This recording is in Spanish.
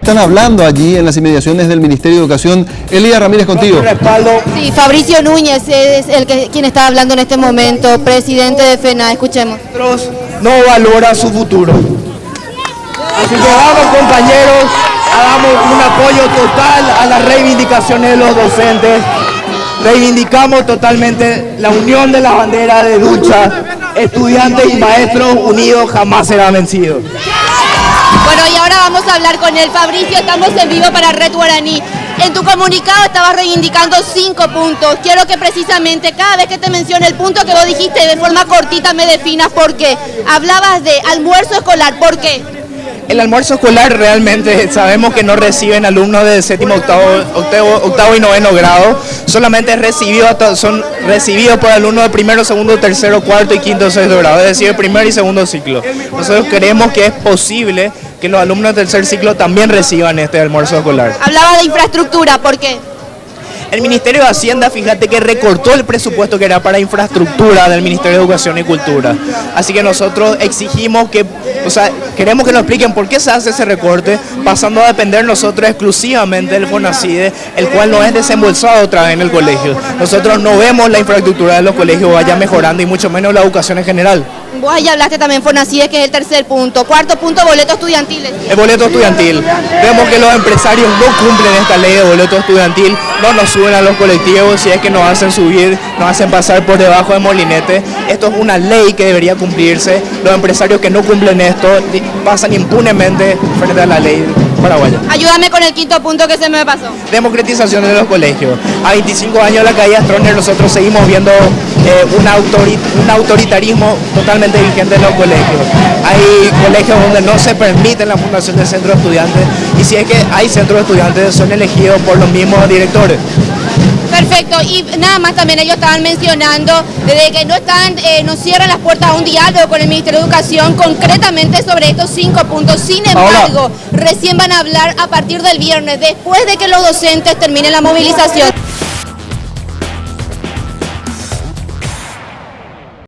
Están hablando allí en las inmediaciones del Ministerio de Educación. Elías Ramírez, contigo. Sí, Fabricio Núñez es quien está hablando en este momento, presidente de FENA. Escuchemos. No valora su futuro. Así que vamos, compañeros, hagamos un apoyo total a las reivindicaciones de los docentes. Reivindicamos totalmente la unión de la bandera de lucha. Estudiantes y maestros unidos jamás serán vencidos. Bueno, y ahora vamos a hablar con él. Fabricio, estamos en vivo para Red Guaraní. En tu comunicado estabas reivindicando 5 puntos. Quiero que precisamente cada vez que te mencione el punto que vos dijiste de forma cortita me definas por qué. Hablabas de almuerzo escolar, ¿por qué? El almuerzo escolar realmente sabemos que no reciben alumnos de séptimo, octavo y noveno grado. Solamente son recibidos por alumnos de primero, segundo, tercero, cuarto y quinto, sexto grado. Es decir, primer y segundo ciclo. Nosotros creemos que es posible que los alumnos del tercer ciclo también reciban este almuerzo escolar. Hablaba de infraestructura, ¿por qué? El Ministerio de Hacienda, fíjate que recortó el presupuesto que era para infraestructura del Ministerio de Educación y Cultura. Así que nosotros exigimos queremos que nos expliquen por qué se hace ese recorte, pasando a depender nosotros exclusivamente del FONACIDE, el cual no es desembolsado otra vez en el colegio. Nosotros no vemos la infraestructura de los colegios vaya mejorando y mucho menos la educación en general. Vos ahí hablaste también FONACIDE, que es el tercer punto. Cuarto punto, boletos estudiantiles. El boleto estudiantil. Vemos que los empresarios no cumplen esta ley de boleto estudiantil, no nos suben a los colectivos, si es que nos hacen subir, nos hacen pasar por debajo de molinete. Esto es una ley que debería cumplirse. Los empresarios que no cumplen esto pasan impunemente frente a la ley paraguaya. Ayúdame con el quinto punto que se me pasó. Democratización de los colegios. A 25 años de la caída de Stroessner nosotros seguimos viendo un autoritarismo totalmente vigente en los colegios. Hay colegios donde no se permite la fundación de centros de estudiantes y si es que hay centros de estudiantes son elegidos por los mismos directores. Perfecto, y nada más también ellos estaban mencionando de que no cierran las puertas a un diálogo con el Ministerio de Educación concretamente sobre estos 5 puntos. Sin embargo, recién van a hablar a partir del viernes, después de que los docentes terminen la movilización.